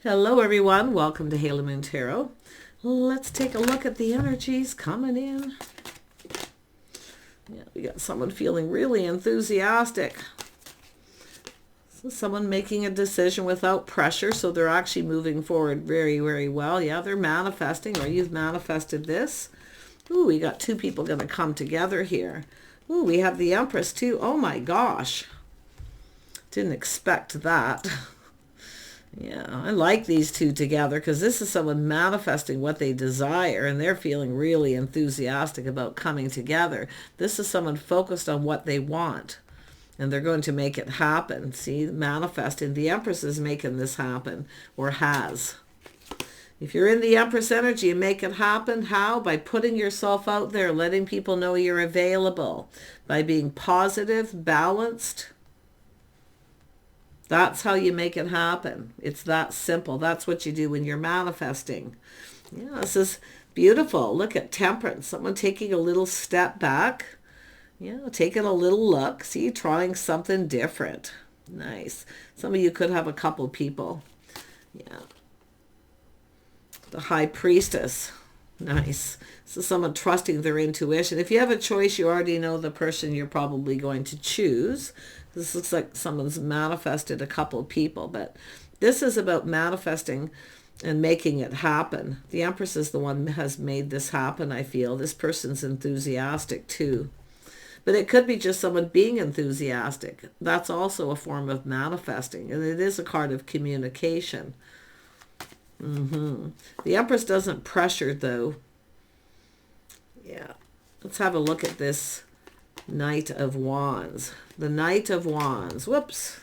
Hello everyone, welcome to Halo Moon Tarot. Let's take a look at the energies coming in. Yeah, we got someone feeling really enthusiastic. So someone making a decision without pressure, so they're actually moving forward very, very well. Yeah, they're manifesting, or you've manifested this. Ooh, we got two people going to come together here. Ooh, we have the Empress too. Oh my gosh. Didn't expect that. Yeah, I like these two together because this is someone manifesting what they desire and they're feeling really enthusiastic about coming together. This is someone focused on what they want and they're going to make it happen. See, manifesting. The Empress is making this happen, or has. If you're in the Empress energy and make it happen, how? By putting yourself out there, letting people know you're available, by being positive, balanced. That's how you make it happen. It's that simple. That's what you do when you're manifesting. Yeah, this is beautiful. Look at Temperance. Someone taking a little step back. Yeah, taking a little look. See, trying something different. Nice. Some of you could have a couple people. Yeah. The High Priestess. Nice. So someone trusting their intuition. If you have a choice, you already know the person you're probably going to choose. This looks like someone's manifested a couple people, but this is about manifesting and making it happen. The Empress is the one who has made this happen, I feel. This person's enthusiastic too. But it could be just someone being enthusiastic. That's also a form of manifesting, and it is a card of communication. The Empress doesn't pressure, though. Yeah. Let's have a look at this Knight of Wands. The Knight of Wands. Whoops.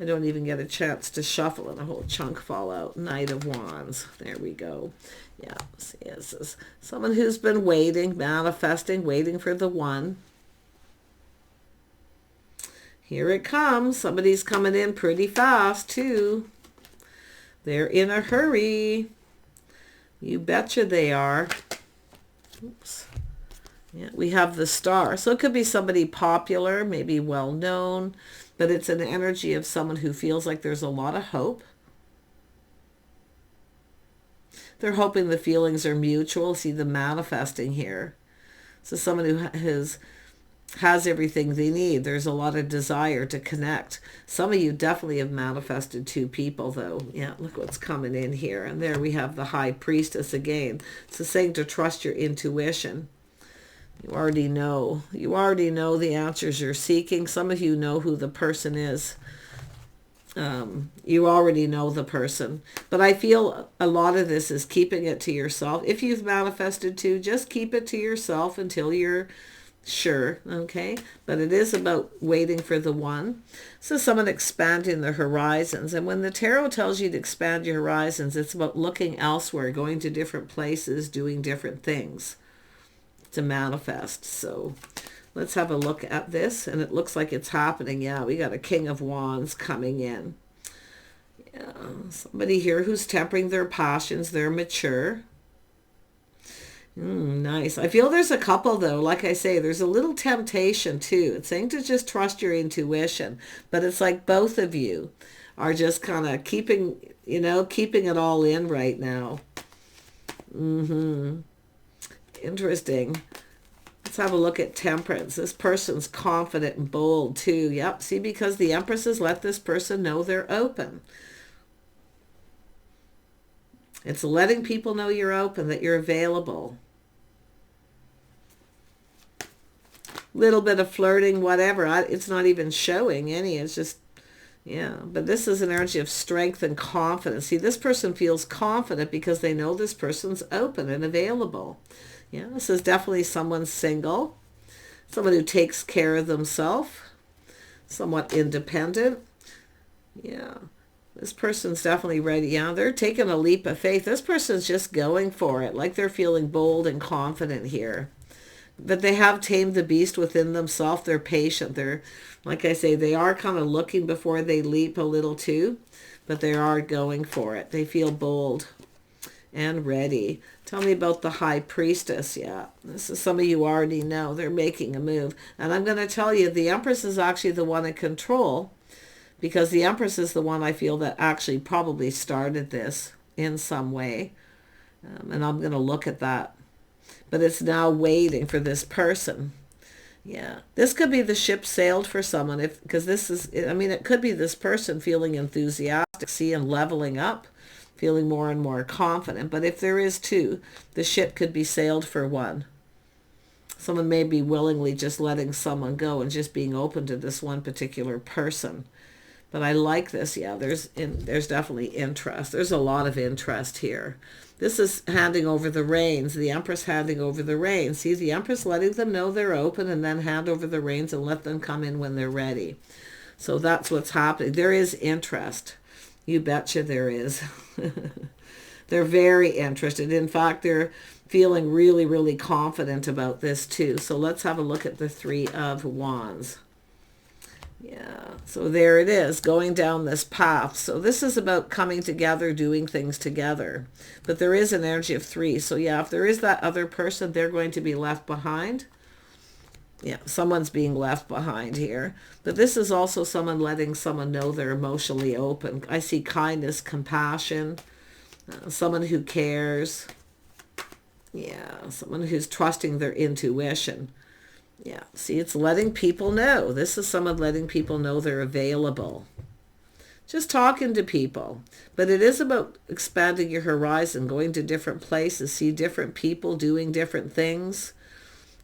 I don't even get a chance to shuffle and a whole chunk fall out. Knight of Wands. There we go. Yeah. See, this is someone who's been waiting, manifesting, waiting for the one. Here it comes. Somebody's coming in pretty fast, too. They're in a hurry. You betcha they are. Oops. Yeah, we have the Star. So it could be somebody popular, maybe well-known, but it's an energy of someone who feels like there's a lot of hope. They're hoping the feelings are mutual. See the manifesting here. So someone who has everything they need. There's a lot of desire to connect. Some of you definitely have manifested two people, though. Yeah, look what's coming in here. And there we have the High Priestess again. So saying to trust your intuition. You already know. You already know the answers you're seeking. Some of you know who the person is. You already know the person. But I feel a lot of this is keeping it to yourself. If you've manifested too, just keep it to yourself until you're sure, okay? But it is about waiting for the one. So someone expanding their horizons. And when the tarot tells you to expand your horizons, it's about looking elsewhere, going to different places, doing different things to manifest. So let's have a look at this. And it looks like it's happening. Yeah, we got a King of Wands coming in. Yeah, somebody here who's tempering their passions. They're mature. Nice. I feel there's a couple, though. Like I say, there's a little temptation, too. It's saying to just trust your intuition. But it's like both of you are just kind of keeping it all in right now. Interesting. Let's have a look at Temperance. This person's confident and bold, too. Yep. See, because the Empresses let this person know they're open. It's letting people know you're open, that you're available. Little bit of flirting, whatever. It's not even showing any. It's just, yeah. But this is an energy of strength and confidence. See, this person feels confident because they know this person's open and available. Yeah, this is definitely someone single. Someone who takes care of themselves. Somewhat independent. Yeah. This person's definitely ready. Yeah, they're taking a leap of faith. This person's just going for it. Like they're feeling bold and confident here. But they have tamed the beast within themselves. They're patient. They're, like I say, they are kind of looking before they leap a little too. But they are going for it. They feel bold and ready. Tell me about the High Priestess. Yeah, this is some of you already know. They're making a move. And I'm going to tell you, the Empress is actually the one in control. because the Empress is the one I feel that actually probably started this in some way. And I'm going to look at that. But it's now waiting for this person. Yeah, this could be the ship sailed for someone, because this is, I mean, it could be this person feeling enthusiastic, and leveling up, feeling more and more confident. But if there is two, the ship could be sailed for one. Someone may be willingly just letting someone go and just being open to this one particular person. But I like this. Yeah, there's definitely interest. There's a lot of interest here. This is handing over the reins. The Empress handing over the reins. See, the Empress letting them know they're open, and then hand over the reins and let them come in when they're ready. So that's what's happening. There is interest. You betcha there is. They're very interested. In fact, they're feeling really, really confident about this too. So let's have a look at the Three of Wands. Yeah, so there it is, going down this path. So this is about coming together, doing things together. But there is an energy of three. So yeah, if there is that other person, they're going to be left behind. Yeah, someone's being left behind here. But this is also someone letting someone know they're emotionally open. I see kindness, compassion, someone who cares. Yeah, someone who's trusting their intuition. Yeah, see, it's letting people know. This is someone letting people know they're available. Just talking to people. But it is about expanding your horizon, going to different places, see different people doing different things,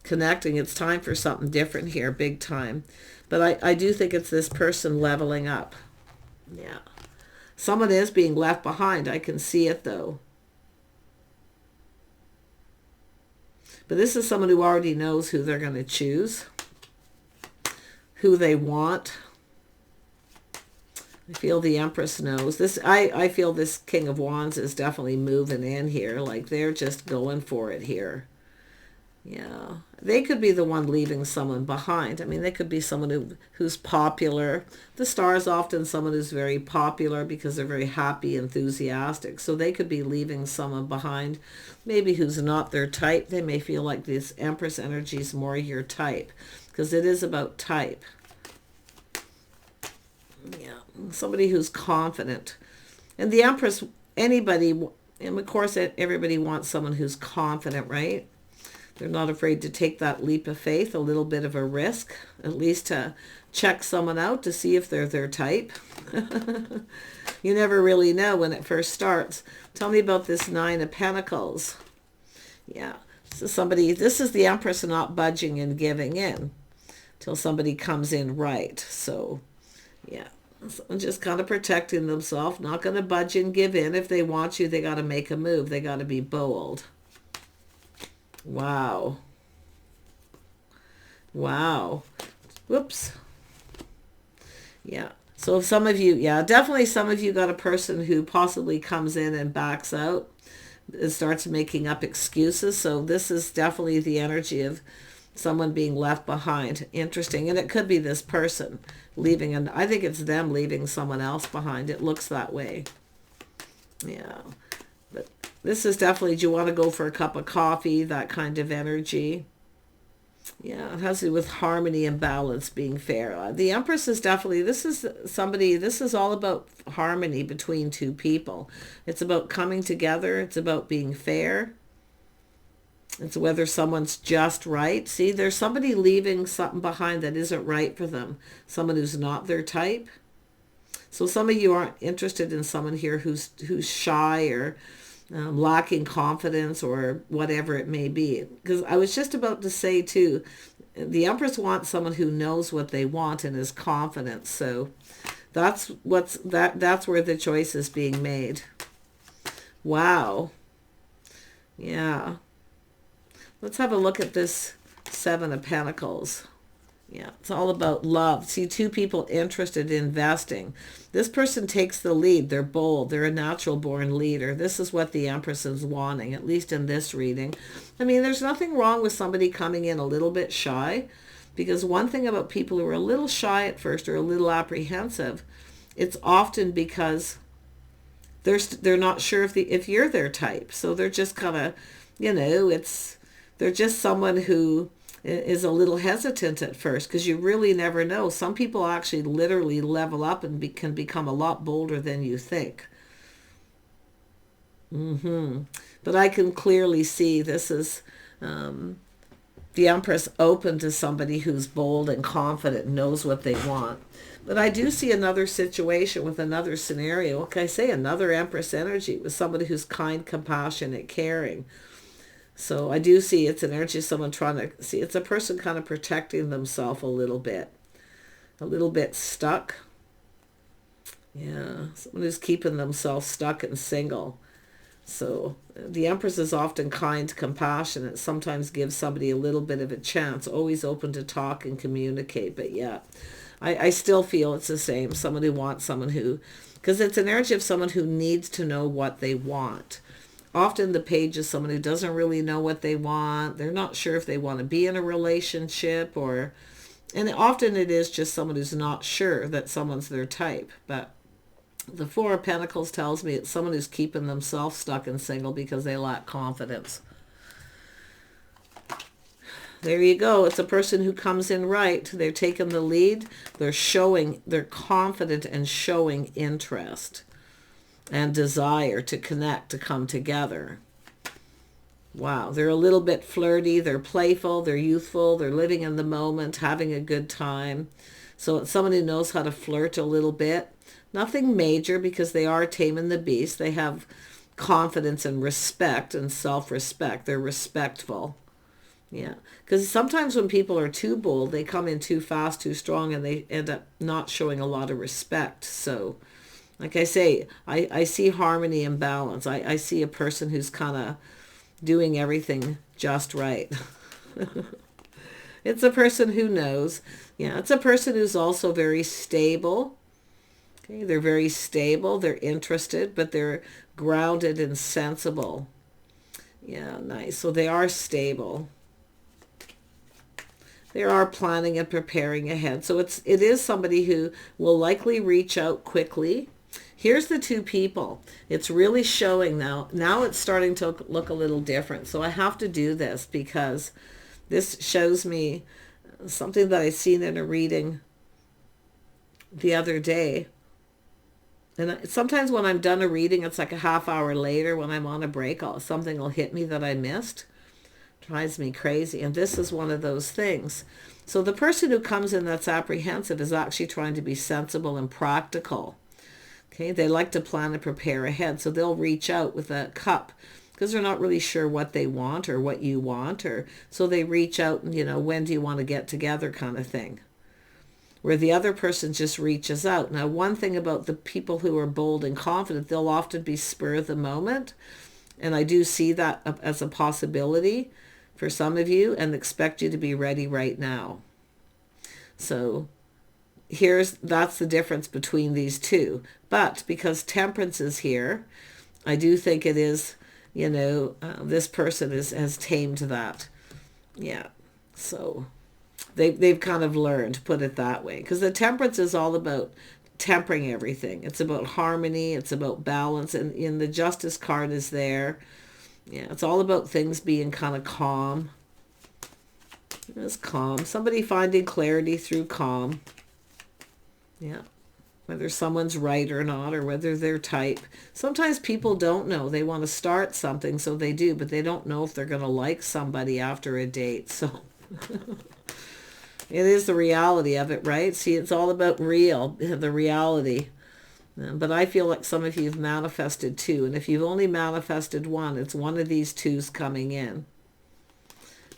connecting. It's time for something different here, big time. But I do think it's this person leveling up. Yeah. Someone is being left behind. I can see it, though. But this is someone who already knows who they're going to choose, who they want. I feel the Empress knows. I feel this King of Wands is definitely moving in here. Like they're just going for it here. Yeah. They could be the one leaving someone behind. I mean, they could be someone who's popular. The star is often someone who's very popular because they're very happy, enthusiastic. So they could be leaving someone behind, maybe who's not their type. They may feel like this Empress energy is more your type, because it is about type. Yeah, somebody who's confident. And the Empress, anybody, and of course everybody wants someone who's confident, right? They're not afraid to take that leap of faith, a little bit of a risk, at least to check someone out to see if they're their type. You never really know when it first starts. Tell me about this Nine of Pentacles. Yeah, so this is the Empress not budging and giving in till somebody comes in right. So, yeah, someone just kind of protecting themselves, not going to budge and give in. If they want you, they got to make a move. They got to be bold. Wow. Wow. Whoops. Yeah. So some of you, yeah, definitely some of you got a person who possibly comes in and backs out and starts making up excuses. So this is definitely the energy of someone being left behind. Interesting. And it could be this person leaving, and I think it's them leaving someone else behind. It looks that way. Yeah. But this is definitely, do you want to go for a cup of coffee? That kind of energy. Yeah, it has to do with harmony and balance, being fair. The Empress is definitely, this is all about harmony between two people. It's about coming together. It's about being fair. It's whether someone's just right. See, there's somebody leaving something behind that isn't right for them. Someone who's not their type. So some of you aren't interested in someone here who's shy or lacking confidence or whatever it may be. Because I was just about to say too, the Empress wants someone who knows what they want and is confident. So that's where the choice is being made. Wow. Yeah. Let's have a look at this Seven of Pentacles. Yeah, it's all about love. See, two people interested in investing. This person takes the lead. They're bold. They're a natural born leader. This is what the Empress is wanting, at least in this reading. I mean, there's nothing wrong with somebody coming in a little bit shy, because one thing about people who are a little shy at first or a little apprehensive, it's often because they're not sure if you're their type. So they're just kind of, they're just someone who is a little hesitant at first, because you really never know. Some people actually literally level up and can become a lot bolder than you think. But I can clearly see this is the Empress open to somebody who's bold and confident and knows what they want. But I do see another situation with another scenario. What can I say? Another Empress energy with somebody who's kind, compassionate, caring. So I do see it's an energy of someone trying to see. It's a person kind of protecting themselves a little bit stuck. Yeah, someone who's keeping themselves stuck and single. So the Empress is often kind, compassionate, sometimes gives somebody a little bit of a chance, always open to talk and communicate. But yeah, I still feel it's the same. Someone who wants someone who, because it's an energy of someone who needs to know what they want. Often the Page is someone who doesn't really know what they want. They're not sure if they want to be in a relationship and often it is just someone who's not sure that someone's their type. But the Four of Pentacles tells me it's someone who's keeping themselves stuck and single because they lack confidence. There you go. It's a person who comes in right. They're taking the lead. They're confident and showing interest and desire to connect, to come together. Wow. They're a little bit flirty. They're playful. They're youthful. They're living in the moment, having a good time. So it's someone who knows how to flirt a little bit. Nothing major, because they are taming the beast. They have confidence and respect and self-respect. They're respectful. Yeah, because sometimes when people are too bold, they come in too fast, too strong, and they end up not showing a lot of respect. So, like I say, I see harmony and balance. I see a person who's kind of doing everything just right. It's a person who knows. Yeah, it's a person who's also very stable. Okay, they're very stable. They're interested, but they're grounded and sensible. Yeah, nice. So they are stable. They are planning and preparing ahead. So it is somebody who will likely reach out quickly. Here's the two people. It's really showing now. Now it's starting to look a little different. So I have to do this because this shows me something that I seen in a reading the other day. And sometimes when I'm done a reading, it's like a half hour later when I'm on a break, something will hit me that I missed. Drives me crazy. And this is one of those things. So the person who comes in that's apprehensive is actually trying to be sensible and practical. Okay, they like to plan and prepare ahead. So they'll reach out with a cup because they're not really sure what they want or what you want. So they reach out and, when do you want to get together kind of thing. Where the other person just reaches out. Now, one thing about the people who are bold and confident, they'll often be spur of the moment. And I do see that as a possibility for some of you, and expect you to be ready right now. So that's the difference between these two. But because Temperance is here, I do think it is, this person has tamed that. Yeah. So they've kind of learned, put it that way. Because the Temperance is all about tempering everything. It's about harmony. It's about balance. And in the Justice card is there. Yeah, it's all about things being kind of calm. It's calm. Somebody finding clarity through calm. Yeah. Whether someone's right or not, or whether they're type. Sometimes people don't know. They want to start something, so they do, but they don't know if they're going to like somebody after a date. So it is the reality of it, right? See, it's all about the reality. But I feel like some of you have manifested two. And if you've only manifested one, it's one of these twos coming in.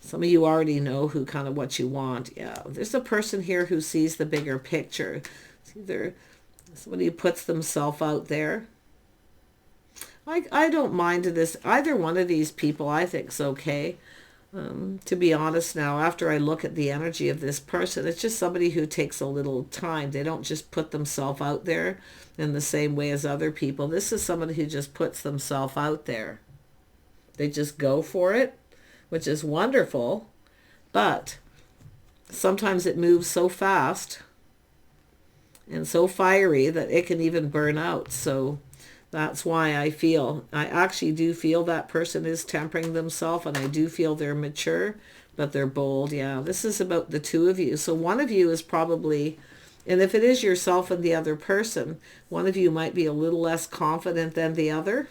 Some of you already know what you want. Yeah, there's a person here who sees the bigger picture. It's either somebody who puts themselves out there. I don't mind this. Either one of these people I think is okay. To be honest now, after I look at the energy of this person, it's just somebody who takes a little time. They don't just put themselves out there in the same way as other people. This is somebody who just puts themselves out there. They just go for it, which is wonderful. But sometimes it moves so fast and so fiery that it can even burn out. So that's why I actually do feel that person is tempering themselves, and I do feel they're mature, but they're bold. Yeah, this is about the two of you. So one of you is probably, and if it is yourself and the other person, one of you might be a little less confident than the other.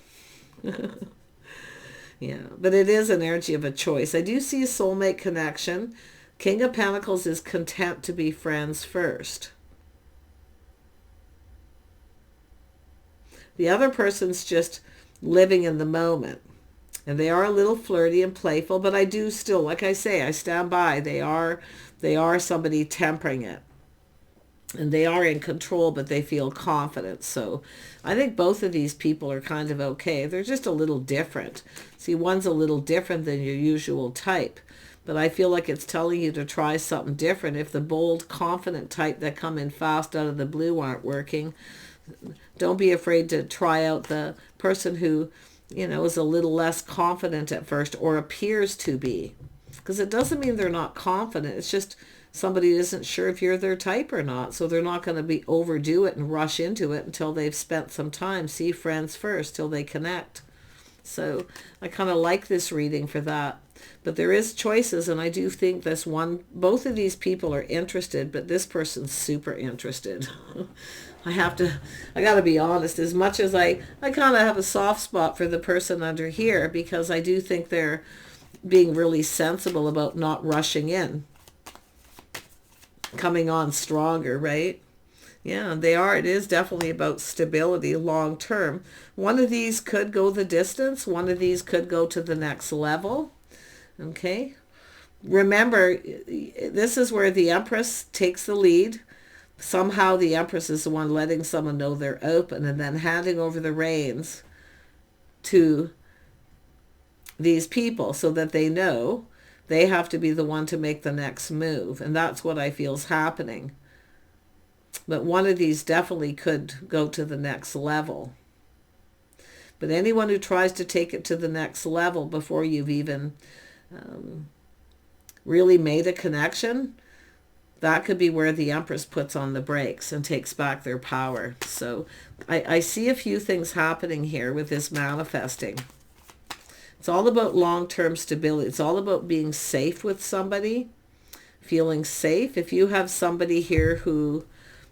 Yeah, but it is an energy of a choice. I do see a soulmate connection. King of Pentacles is content to be friends first. The other person's just living in the moment. And they are a little flirty and playful, but I do still, like I say, I stand by. They are somebody tempering it. And they are in control, but they feel confident. So I think both of these people are kind of okay. They're just a little different. See, one's a little different than your usual type. But I feel like it's telling you to try something different. If the bold, confident type that come in fast out of the blue aren't working, don't be afraid to try out the person who, you know, is a little less confident at first or appears to be. Because it doesn't mean they're not confident. It's just somebody isn't sure if you're their type or not. So they're not going to overdo it and rush into it until they've spent some time. See friends first till they connect. So I kind of like this reading for that. But there is choices, and I do think both of these people are interested, but this person's super interested. I got to be honest, as much as I kind of have a soft spot for the person under here, because I do think they're being really sensible about not rushing in. Coming on stronger, right? Yeah, they are. It is definitely about stability long term. One of these could go the distance. One of these could go to the next level. Okay. Remember, this is where the Empress takes the lead. Somehow the Empress is the one letting someone know they're open and then handing over the reins to these people so that they know they have to be the one to make the next move. And that's what I feel is happening. But one of these definitely could go to the next level. But anyone who tries to take it to the next level before you've even really made a connection, that could be where the Empress puts on the brakes and takes back their power. So I see a few things happening here with this manifesting. It's all about long-term stability. It's all about being safe with somebody, feeling safe. If you have somebody here who,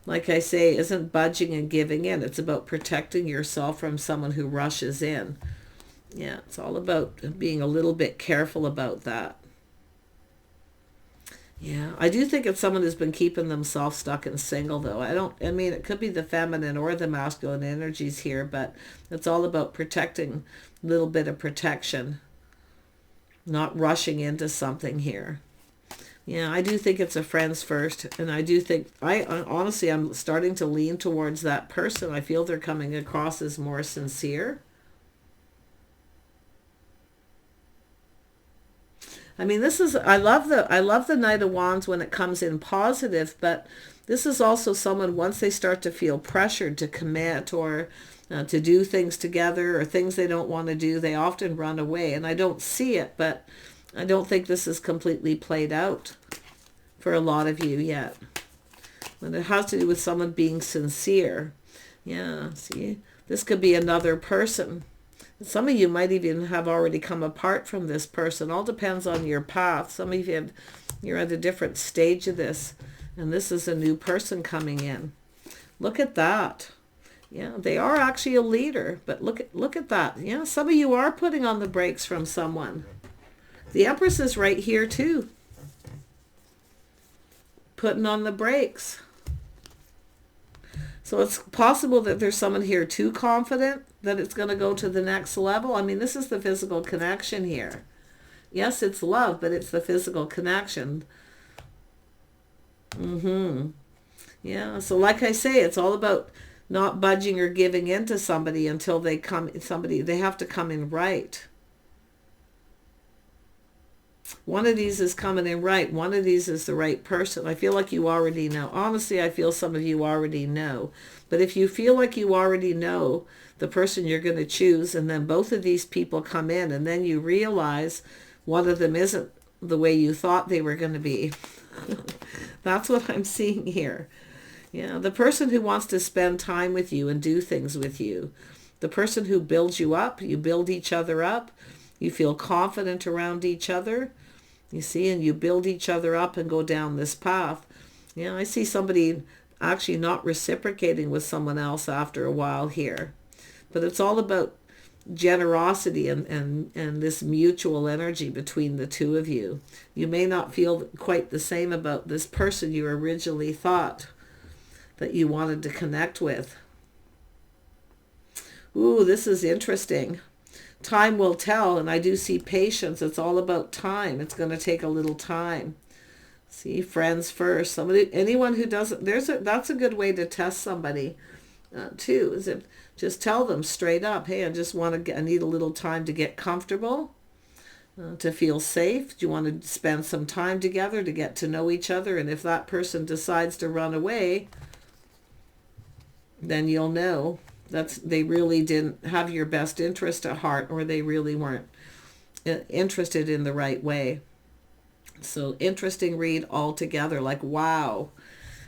like I say, isn't budging and giving in, it's about protecting yourself from someone who rushes in. Yeah, it's all about being a little bit careful about that. Yeah, I do think it's someone who's been keeping themselves stuck and single, though. I mean, it could be the feminine or the masculine energies here, but it's all about protecting, a little bit of protection, not rushing into something here. Yeah, I do think it's a friends first, and I do think, honestly, I'm starting to lean towards that person. I feel they're coming across as more sincere. I mean, I love the Knight of Wands when it comes in positive, but this is also someone, once they start to feel pressured to commit or to do things together or things they don't want to do, they often run away. And I don't see it, but I don't think this is completely played out for a lot of you yet. And it has to do with someone being sincere. Yeah, see, this could be another person. Some of you might even have already come apart from this person. All depends on your path. Some of you, you're at a different stage of this, and this is a new person coming in. Look at that. Yeah, they are actually a leader, but look at that. Yeah, some of you are putting on the brakes from someone. The Empress is right here too. Putting on the brakes. So it's possible that there's someone here too confident that it's going to go to the next level. I mean, this is the physical connection here. Yes, it's love, but it's the physical connection. Yeah, so like I say, it's all about not budging or giving in to somebody until they have to come in right. One of these is coming in right. One of these is the right person. I feel like you already know. Honestly, I feel some of you already know. But if you feel like you already know the person you're going to choose, and then both of these people come in, and then you realize one of them isn't the way you thought they were going to be. That's what I'm seeing here. Yeah, the person who wants to spend time with you and do things with you. The person who builds you up. You build each other up. You feel confident around each other. You see, and you build each other up and go down this path. Yeah, I see somebody actually not reciprocating with someone else after a while here. But it's all about generosity and this mutual energy between the two of you. You may not feel quite the same about this person you originally thought that you wanted to connect with. Ooh, this is interesting. Time will tell, and I do see patience. It's all about time. It's going to take a little time. See, friends first. Anyone who doesn't, that's a good way to test somebody too. Is it just tell them straight up, hey, I need a little time to get comfortable, to feel safe. Do you want to spend some time together to get to know each other? And if that person decides to run away, then you'll know they really didn't have your best interest at heart, or they really weren't interested in the right way. So interesting read altogether. Like, wow.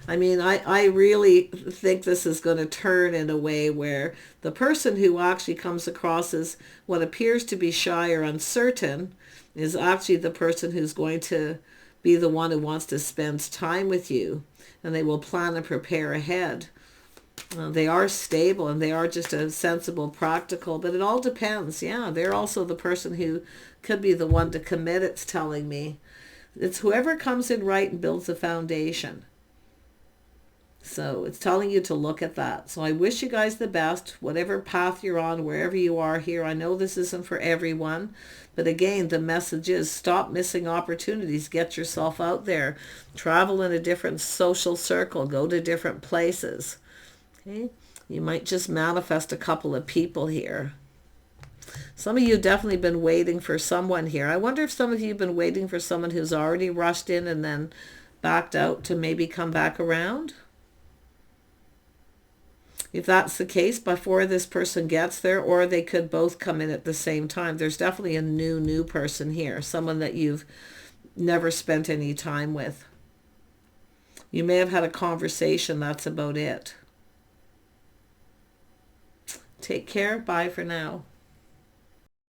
I mean, I really think this is going to turn in a way where the person who actually comes across as what appears to be shy or uncertain is actually the person who's going to be the one who wants to spend time with you, and they will plan and prepare ahead. They are stable, and they are just a sensible, practical, but it all depends. Yeah, they're also the person who could be the one to commit, it's telling me. It's whoever comes in right and builds the foundation. So it's telling you to look at that. So I wish you guys the best, whatever path you're on, wherever you are here. I know this isn't for everyone, but again, the message is stop missing opportunities. Get yourself out there. Travel in a different social circle. Go to different places. Okay? You might just manifest a couple of people here. Some of you definitely been waiting for someone here. I wonder if some of you have been waiting for someone who's already rushed in and then backed out to maybe come back around. If that's the case, before this person gets there, or they could both come in at the same time. There's definitely a new person here, someone that you've never spent any time with. You may have had a conversation, that's about it. Take care. Bye for now.